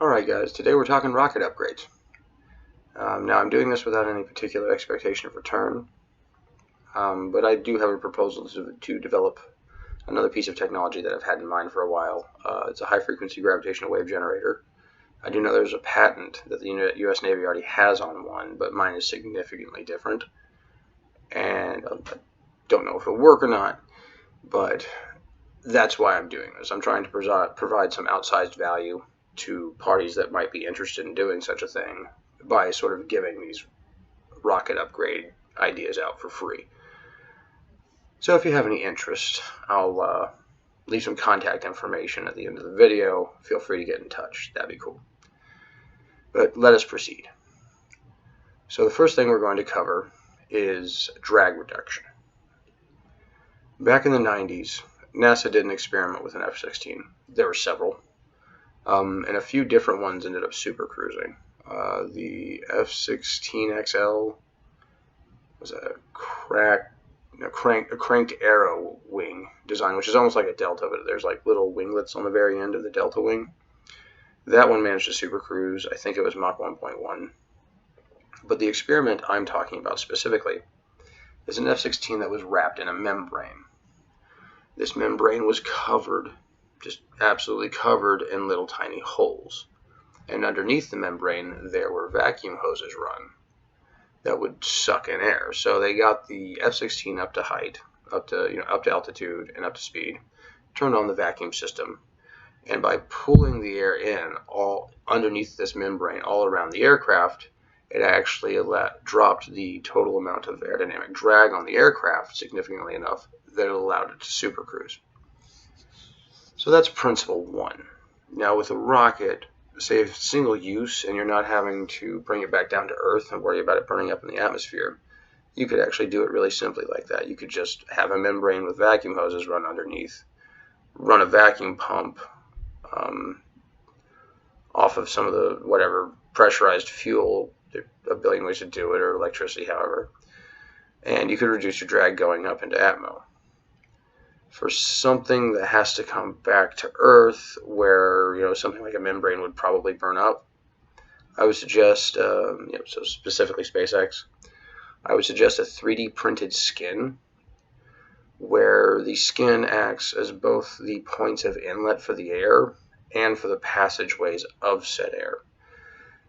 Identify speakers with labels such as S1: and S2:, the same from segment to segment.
S1: Alright guys, today we're talking rocket upgrades. Now I'm doing this without any particular expectation of return, but I do have a proposal to develop another piece of technology that I've had in mind for a while. It's a high-frequency gravitational wave generator. I do know there's a patent that the U.S. Navy already has on one, but mine is significantly different, and I don't know if it'll work or not, but that's why I'm doing this. I'm trying to provide some outsized value to parties that might be interested in doing such a thing by sort of giving these rocket upgrade ideas out for free. So if you have any interest, I'll leave some contact information at the end of the video. Feel free to get in touch. That'd be cool. But let us proceed. So the first thing we're going to cover is drag reduction. Back in the 90s, NASA did an experiment with an F-16. There were several. And a few different ones ended up supercruising. The F-16XL was a cranked arrow wing design, which is almost like a delta, but there's like little winglets on the very end of the delta wing. That one managed to supercruise. I think it was Mach 1.1. But the experiment I'm talking about specifically is an F-16 that was wrapped in a membrane. This membrane was covered, just absolutely covered in little tiny holes. And underneath the membrane, there were vacuum hoses run that would suck in air. So they got the F-16 up to height, up to altitude and up to speed, turned on the vacuum system, and by pulling the air in all underneath this membrane all around the aircraft, it actually dropped the total amount of aerodynamic drag on the aircraft significantly enough that it allowed it to supercruise. So that's principle one. Now with a rocket, say if it's single use and you're not having to bring it back down to Earth and worry about it burning up in the atmosphere, you could actually do it really simply like that. You could just have a membrane with vacuum hoses run underneath, run a vacuum pump off of some of the whatever pressurized fuel, a billion ways to do it, or electricity, however, and you could reduce your drag going up into atmo. For something that has to come back to Earth, where something like a membrane would probably burn up, I would suggest, so specifically SpaceX, I would suggest a 3D printed skin, where the skin acts as both the points of inlet for the air and for the passageways of said air.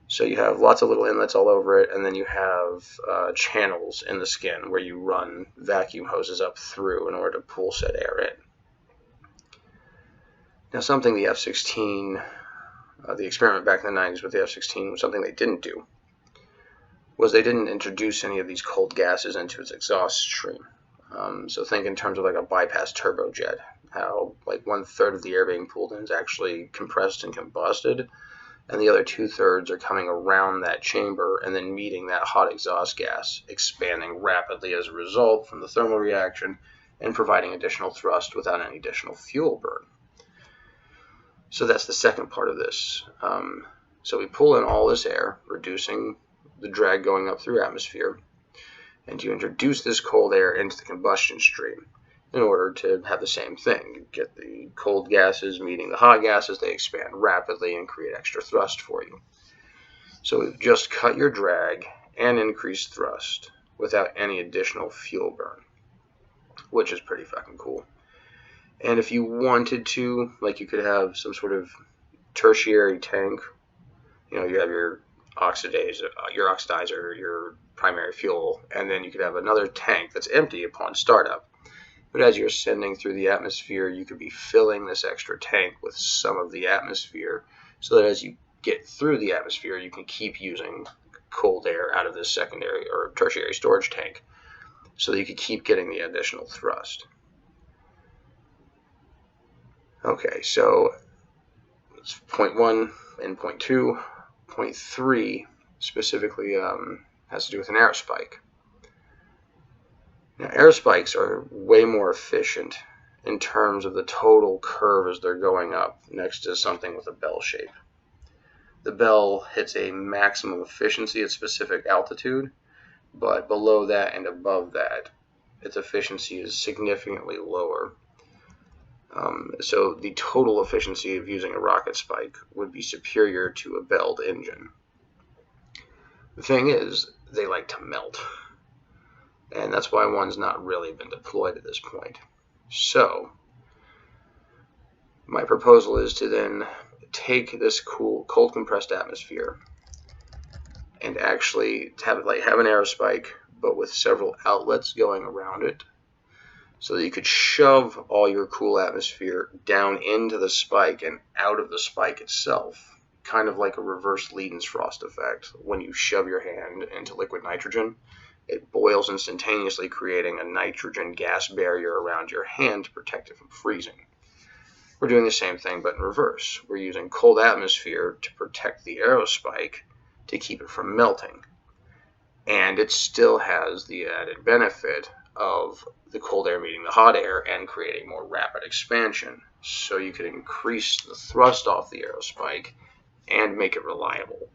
S1: So you have lots of little inlets all over it, and then you have channels in the skin where you run vacuum hoses up through in order to pull said air in. Now something the F-16, the experiment back in the 90s with the F-16, was something they didn't do, was they didn't introduce any of these cold gases into its exhaust stream. So think in terms of like a bypass turbojet, how like 1/3 of the air being pulled in is actually compressed and combusted, and the other 2/3 are coming around that chamber and then meeting that hot exhaust gas, expanding rapidly as a result from the thermal reaction and providing additional thrust without any additional fuel burn. So that's the second part of this. So we pull in all this air, reducing the drag going up through atmosphere, and you introduce this cold air into the combustion stream in order to have the same thing. You get the cold gases meeting the hot gases, they expand rapidly and create extra thrust for you. So we've just cut your drag and increased thrust without any additional fuel burn, which is pretty fucking cool. And if you wanted to, like, you could have some sort of tertiary tank. You have your oxidizer, your primary fuel, and then you could have another tank that's empty upon startup. But as you're ascending through the atmosphere, you could be filling this extra tank with some of the atmosphere, so that as you get through the atmosphere, you can keep using cold air out of this secondary or tertiary storage tank, so that you can keep getting the additional thrust. Okay, so it's point one and point two. Point three specifically has to do with an aerospike. Now, aerospikes are way more efficient in terms of the total curve as they're going up next to something with a bell shape. The bell hits a maximum efficiency at specific altitude, but below that and above that, its efficiency is significantly lower. So the total efficiency of using a rocket spike would be superior to a Belled engine. The thing is, they like to melt, and that's why one's not really been deployed at this point. So my proposal is to then take this cool cold compressed atmosphere and actually have an aerospike, but with several outlets going around it, so that you could shove all your cool atmosphere down into the spike and out of the spike itself, kind of like a reverse Leiden's-Frost effect. When you shove your hand into liquid nitrogen, it boils instantaneously, creating a nitrogen gas barrier around your hand to protect it from freezing. We're doing the same thing, but in reverse. We're using cold atmosphere to protect the aerospike to keep it from melting. And it still has the added benefit of the cold air meeting the hot air and creating more rapid expansion. So you could increase the thrust off the aerospike and make it reliable.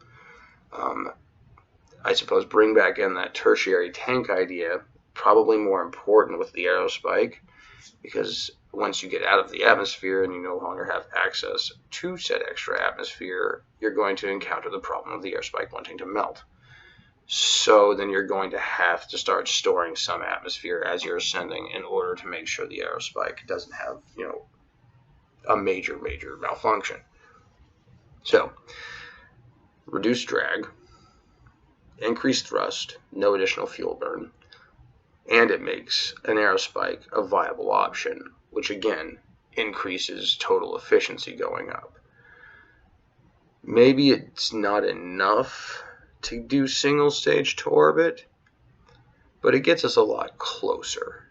S1: I suppose bring back in that tertiary tank idea, probably more important with the aerospike, because once you get out of the atmosphere and you no longer have access to said extra atmosphere, you're going to encounter the problem of the airspike wanting to melt. So then you're going to have to start storing some atmosphere as you're ascending in order to make sure the aerospike doesn't have, a major malfunction. So, reduced drag, increased thrust, no additional fuel burn, and it makes an aerospike a viable option, which again increases total efficiency going up. Maybe it's not enough to do single stage to orbit, but it gets us a lot closer.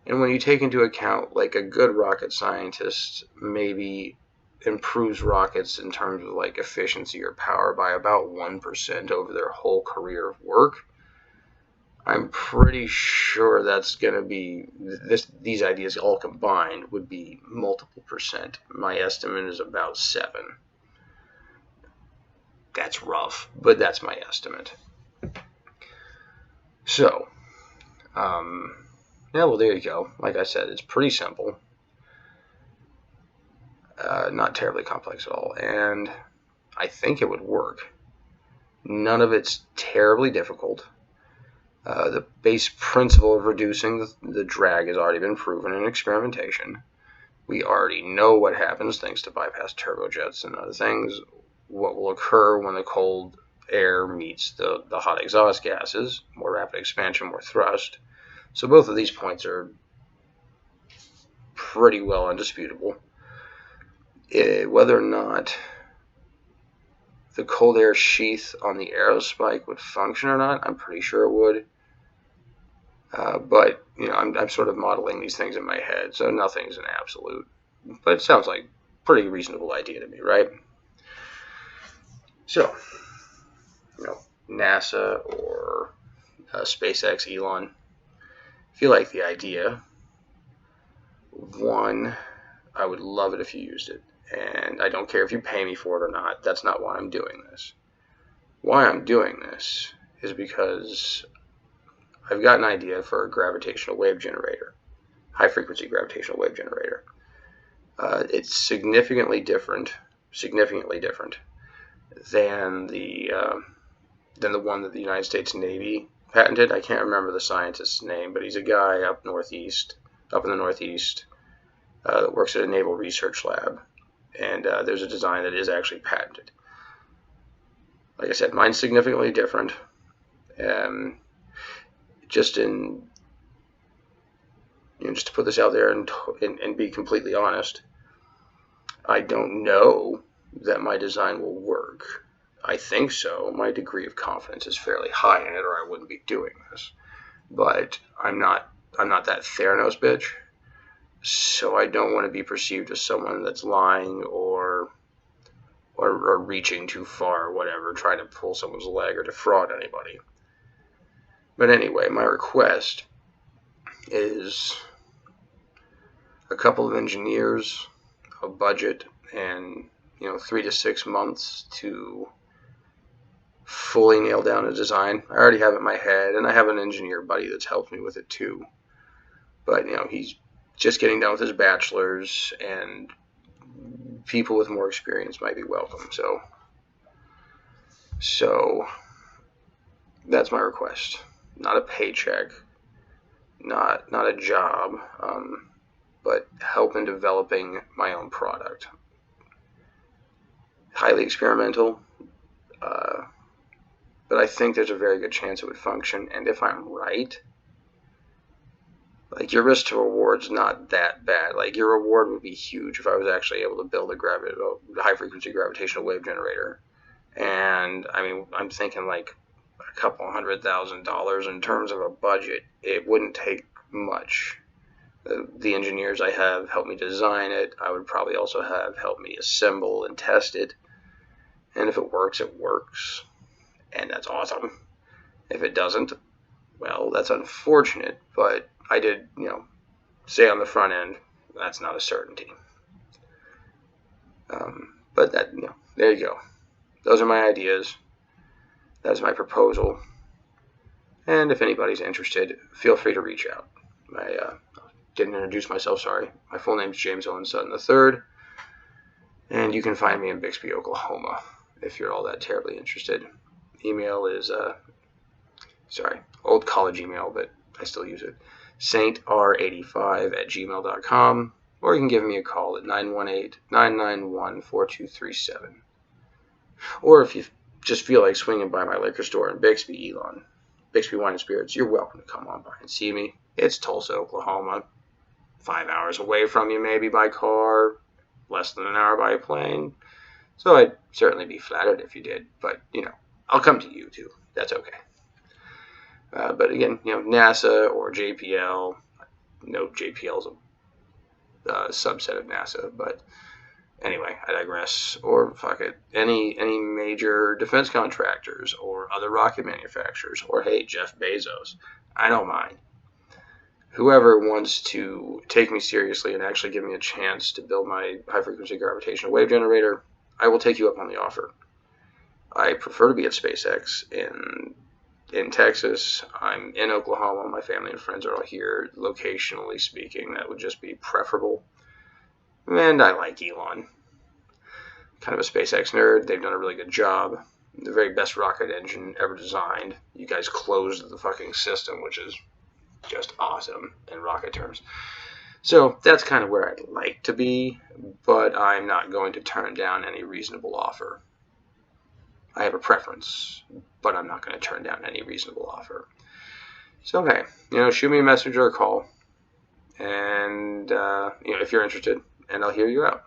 S1: And when you take into account, like, a good rocket scientist maybe improves rockets in terms of like efficiency or power by about 1% over their whole career of work, I'm pretty sure that's going to be, these ideas all combined would be multiple percent. My estimate is about 7. That's rough, but that's my estimate. So, yeah, well, there you go. Like I said, it's pretty simple. Not terribly complex at all. And I think it would work. None of it's terribly difficult. The base principle of reducing the drag has already been proven in experimentation. We already know what happens thanks to bypass turbojets and other things. What will occur when the cold air meets the hot exhaust gases: more rapid expansion, more thrust. So both of these points are pretty well undisputable. Whether or not the cold air sheath on the aerospike would function or not, I'm pretty sure it would. But I'm sort of modeling these things in my head, so nothing's an absolute. But it sounds like a pretty reasonable idea to me, right? So, NASA or SpaceX, Elon, if you like the idea, one, I would love it if you used it. And I don't care if you pay me for it or not. That's not why I'm doing this. Why I'm doing this is because I've got an idea for a gravitational wave generator, high-frequency gravitational wave generator. It's significantly different than the one that the United States Navy patented. I can't remember the scientist's name, but he's a guy up in the Northeast, that works at a naval research lab, and there's a design that is actually patented. Like I said, mine's significantly different. Just to put this out there and be completely honest, I don't know that my design will work. I think so. My degree of confidence is fairly high in it, or I wouldn't be doing this. But I'm not that Theranos bitch, so I don't want to be perceived as someone that's lying or reaching too far or whatever, trying to pull someone's leg or defraud anybody. But anyway, my request is a couple of engineers, a budget, and 3 to 6 months to fully nail down a design. I already have it in my head, and I have an engineer buddy that's helped me with it too. But he's just getting done with his bachelor's, and people with more experience might be welcome. So that's my request. Not a paycheck, not a job, but help in developing my own product. Highly experimental, but I think there's a very good chance it would function. And if I'm right, like, your risk to reward's not that bad. Like, your reward would be huge if I was actually able to build a high frequency gravitational wave generator. And I mean, I'm thinking like a couple $100,000 in terms of a budget. It wouldn't take much. The engineers I have helped me design it. I would probably also have helped me assemble and test it. And if it works, it works. And that's awesome. If it doesn't, well, that's unfortunate. But I did, say on the front end, that's not a certainty. But that, there you go. Those are my ideas. That's my proposal. And if anybody's interested, feel free to reach out. I didn't introduce myself, sorry. My full name is James Owen Sutton III. And you can find me in Bixby, Oklahoma, if you're all that terribly interested. Email is, old college email, but I still use it. saintr85@gmail.com. Or you can give me a call at 918-991-4237. Or if you just feel like swinging by my liquor store in Bixby, Bixby Wine and Spirits, you're welcome to come on by and see me. It's Tulsa, Oklahoma. 5 hours away from you, maybe by car, less than an hour by plane. So I'd certainly be flattered if you did. But, I'll come to you too. That's okay. But again, NASA or JPL. No, JPL's a subset of NASA, but anyway, I digress. Or fuck it, any major defense contractors or other rocket manufacturers, or hey, Jeff Bezos. I don't mind. Whoever wants to take me seriously and actually give me a chance to build my high-frequency gravitational wave generator, I will take you up on the offer. I prefer to be at SpaceX in Texas. I'm in Oklahoma. My family and friends are all here. Locationally speaking, that would just be preferable. And I like Elon. Kind of a SpaceX nerd. They've done a really good job. The very best rocket engine ever designed. You guys closed the fucking system, which is just awesome in rocket terms. So that's kind of where I'd like to be, but I'm not going to turn down any reasonable offer. I have a preference, but I'm not going to turn down any reasonable offer. So, hey, shoot me a message or a call, and, if you're interested, and I'll hear you out.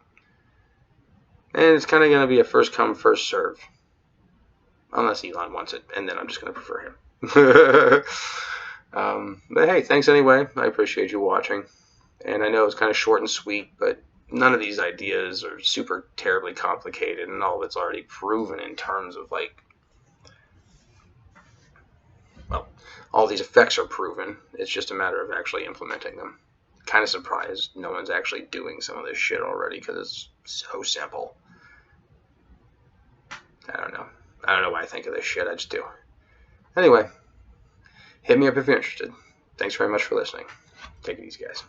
S1: And it's kind of going to be a first come, first serve, unless Elon wants it, and then I'm just going to prefer him. But hey, thanks anyway. I appreciate you watching, and I know it's kind of short and sweet, but none of these ideas are super terribly complicated, and all of it's already proven in terms of, all these effects are proven. It's just a matter of actually implementing them. Kind of surprised no one's actually doing some of this shit already, because it's so simple. I don't know why I think of this shit. I just do. Anyway, hit me up if you're interested. Thanks very much for listening. Take it easy, guys.